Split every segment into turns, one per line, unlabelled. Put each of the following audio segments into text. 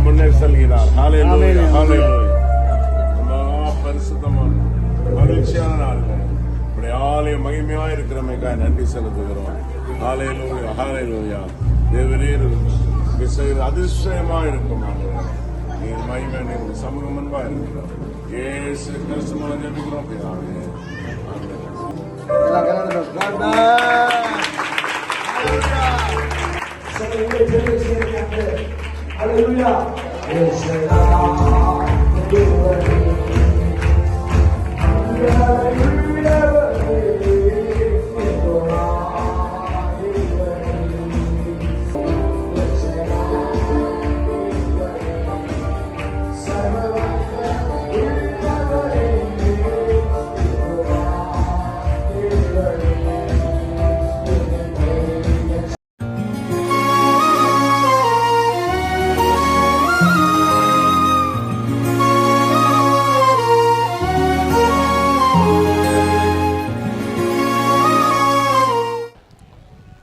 முன்னே செல்கிறார். ஹல்லேலூயா, ஹல்லேலூயா. பரிசுத்தமான மகிழ்ச்சியான நாள்கள் இப்படி ஆலயம் மகிமையா இருக்கிறமைக்காக நன்றி செலுத்துகிறோம். ஹல்லேலூயா, ஹல்லேலூயா. தேவரீர் அதிசயமா இருக்கும். நீர் மகிமை நீங்க சமூகம் முன்பா இருக்கிறோம். இயேசு கிறிஸ்து மூலம் ஜெபிக்கிறோம் பிதாவே.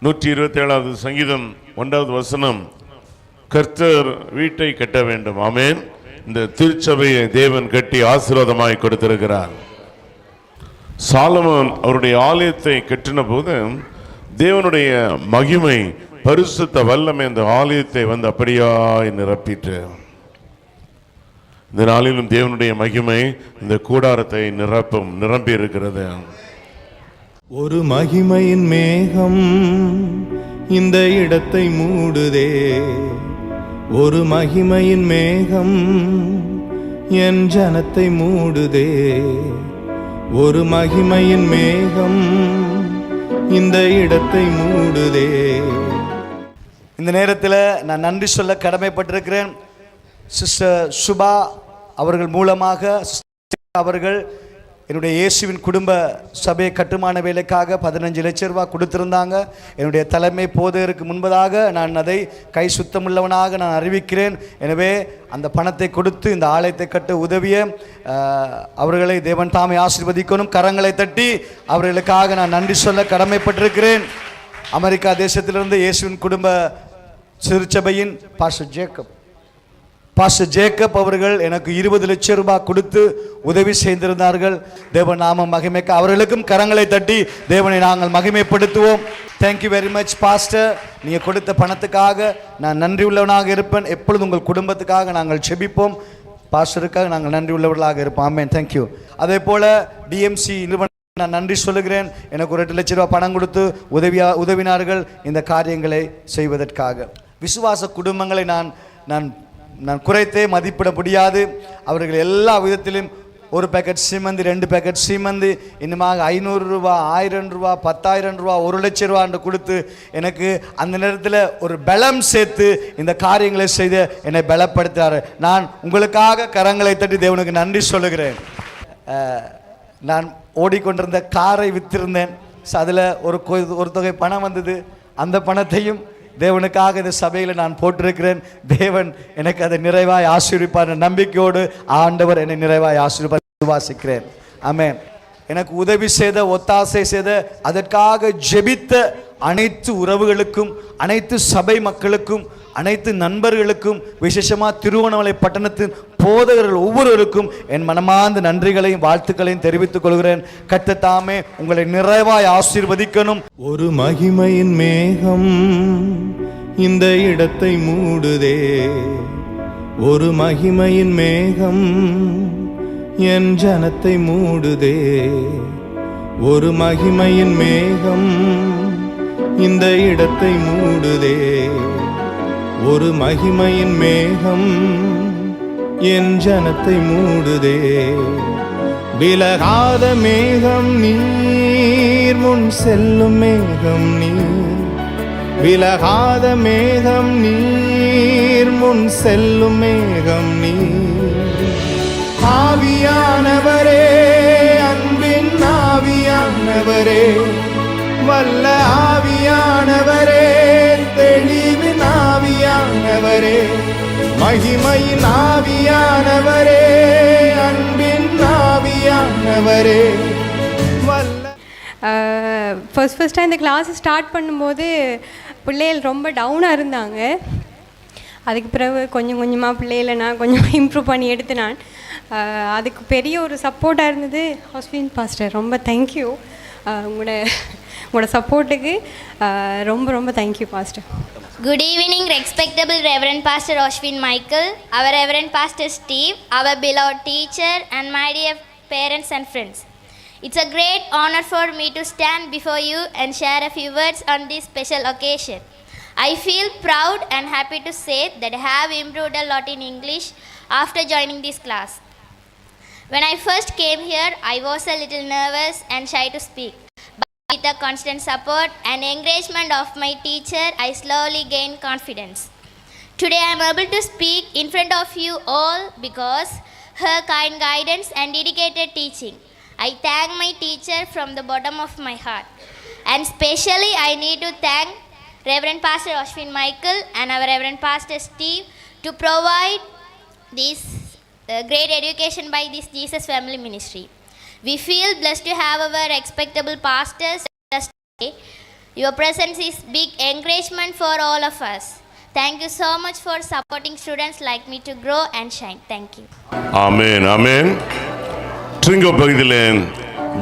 நூற்றி 27வது சங்கீதம் 1வது வசனம், கர்த்தர் வீட்டை கட்ட வேண்டும். ஆமென். இந்த திருச்சபையை தேவன் கட்டி ஆசீர்வாதமாய் கொடுத்திருக்கிறார். சாலமோன் அவருடைய ஆலயத்தை கட்டின போது தேவனுடைய மகிமை பரிசுத்த வல்லமை இந்த ஆலயத்தை வந்து அப்படியாய் நிரப்பிட்டு, இந்த நாளிலும் தேவனுடைய மகிமை இந்த கூடாரத்தை நிரம்பி இருக்கிறது.
ஒரு மகிமையின் மேகம் இந்த இடத்தை மூடுதே, ஒரு மகிமையின் மேகம் என் ஜனத்தை மூடுதே, ஒரு மகிமையின் மேகம் இந்த இடத்தை மூடுதே.
இந்த நேரத்தில் நான் நன்றி சொல்ல கடமைப்பட்டிருக்கிறேன். சிஸ்டர் சுபா அவர்கள் மூலமாக அவர்கள் என்னுடைய இயேசுவின் குடும்ப சபை கட்டுமான வேலைக்காக 15 லட்சம் ரூபாய் கொடுத்திருந்தாங்க. என்னுடைய தலைமை போதகருக்கு முன்பதாக நான் அதை கை சுத்தமுள்ளவனாக நான் அறிவிக்கிறேன். எனவே அந்த பணத்தை கொடுத்து இந்த ஆலயத்தை கட்ட உதவிய அவர்களை தேவன் தாமே ஆசீர்வதிக்கணும். கரங்களை தட்டி அவர்களுக்காக நான் நன்றி சொல்ல கடமைப்பட்டிருக்கிறேன். அமெரிக்கா தேசத்திலிருந்து இயேசுவின் குடும்ப சிறுச்சபையின் பாஸ்டர் ஜேக்கப் அவர்கள் எனக்கு 20 லட்சம் ரூபாய் கொடுத்து உதவி செய்திருந்தார்கள். தேவன் நாமம் மகிமைக்க அவர்களுக்கும் கரங்களை தட்டி தேவனை நாங்கள் மகிமைப்படுத்துவோம். Thank you very much pastor. நீங்கள் கொடுத்த பணத்துக்காக நான் நன்றி உள்ளவனாக இருப்பேன். எப்பொழுது உங்கள் குடும்பத்துக்காக நாங்கள் செபிப்போம். பாஸ்டருக்காக நாங்கள் நன்றி உள்ளவர்களாக இருப்போம். ஆமென். தேங்க்யூ. அதே போல் டிஎம்சி நிறுவனம் நான் நன்றி சொல்லுகிறேன். எனக்கு ஒரு 8 லட்சம் ரூபாய் பணம் கொடுத்து உதவினார்கள் இந்த காரியங்களை செய்வதற்காக. விசுவாச குடும்பங்களை நான் குறைத்தே மதிப்பிட முடியாது. அவர்கள் எல்லா விதத்திலும் ஒரு பேக்கெட் சீமந்தி, 2 பேக்கெட் சீமந்தி, இன்னுமாக 500 ரூபா, 1000 ரூபா, 10,000 ரூபா, 1 லட்சம் ரூபா என்று கொடுத்து எனக்கு அந்த நேரத்தில் ஒரு பலம் சேர்த்து இந்த காரியங்களை செய்து என்னை பலப்படுத்துகிறார். நான் உங்களுக்காக கரங்களை தட்டி தேவனுக்கு நன்றி சொல்லுகிறேன். நான் ஓடிக்கொண்டிருந்த காரை விற்றிருந்தேன். அதில் ஒரு தொகை பணம் வந்தது. அந்த பணத்தையும் தேவனுக்காக இந்த சபையில் நான் போட்டிருக்கிறேன். தேவன் எனக்கு அதை நிறைவாய் ஆசீர்வதிப்பார் நம்பிக்கையோடு ஆண்டவர் என்னை நிறைவாய் ஆசீர்வதிப்பார் விசுவாசிக்கிறேன். ஆமென். எனக்கு உதவி செய்த, ஒத்தாசை செய்த, அதற்காக ஜெபித்த அனைத்து உறவுகளுக்கும், அனைத்து சபை மக்களுக்கும், அனைத்து நண்பர்களுக்கும், விசேஷமாக திருவண்ணாமலை பட்டணத்தின் போதகர்கள் ஒவ்வொருவருக்கும் என் மனமார்ந்த நன்றிகளையும் வாழ்த்துக்களையும் தெரிவித்துக் கொள்கிறேன். கர்த்தர் தாமே உங்களை நிறைவாய் ஆசீர்வதிக்கணும்.
ஒரு மகிமையின் மேகம் இந்த இடத்தை மூடுதே, ஒரு மகிமையின் மேகம் என் ஜனத்தை மூடுதே, ஒரு மகிமையின் மேகம் இந்த இடத்தை மூடுதே, ஒரு மகிமையின் மேகம் என் ஜனத்தை மூடுதே. விலகாத மேகம் நீர், முன் செல்லும் மேகம் நீர், விலகாத மேகம் நீர், முன் செல்லும் மேகம் நீர். ஆவியானவரே, அன்பின் ஆவியானவரே, வல்ல ஆவியானவரே, தெளிவின் ஆவியானவரே, மகிமையின் ஆவியானவரே, அன்பின் ஆவியானவரே, வல்ல.
ஃபர்ஸ்ட்டாக இந்த கிளாஸ் ஸ்டார்ட் பண்ணும்போது பிள்ளைகள் ரொம்ப டவுனாக இருந்தாங்க. அதுக்கு பிறகு கொஞ்சம் கொஞ்சமாக பிள்ளைகளை நான் கொஞ்சம் இம்ப்ரூவ் பண்ணி எடுத்து நான் அதுக்கு பெரிய ஒரு சப்போர்ட்டாக இருந்தது ஹாஸ்பின் பாஸ்டர். ரொம்ப தேங்க்யூ. உங்களோட சப்போர்ட்டுக்கு ரொம்ப ரொம்ப thank you pastor.
Good evening, respectable Reverend Pastor Ashwin Michael, our Reverend Pastor Steve, our beloved teacher, and my dear parents and friends. It's a great honor for me to stand before you and share a few words on this special occasion. I feel proud and happy to say that I have improved a lot in English after joining this class. When I first came here, I was a little nervous and shy to speak. But with the constant support and encouragement of my teacher, I slowly gained confidence. Today I am able to speak in front of you all because her kind guidance and dedicated teaching. I thank my teacher from the bottom of my heart. And especially I need to thank Reverend Pastor Ashwin Michael and our Reverend Pastor Steve to provide this great education by this Jesus Family Ministry. We feel blessed to have our respectable pastors. Your presence is big encouragement for all of us. Thank you so much for supporting students like me to grow and shine. Thank you.
ஆமென் ஆமென். ட்ரிங்கோ பகுதியில்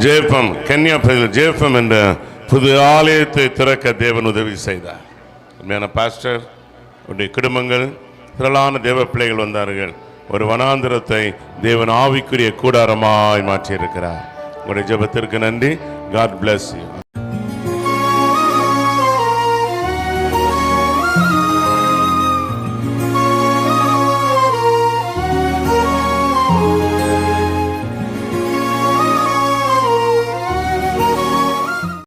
JFM கன்னியா பகுதியில் JFM என்ற புது ஆலயத்தை திறக்க தேவன் உதவி செய்தார். உண்மையான பாஸ்டர் உடைய குடும்பங்கள் திரளான தேவ பிள்ளைகள் வந்தார்கள். ஒரு வனாந்திரத்தை தேவன் ஆவிக்குரிய கூடாரமாய் மாற்றியிருக்கிறார். உங்களுடைய ஜெபத்திற்கு நன்றி. God bless you.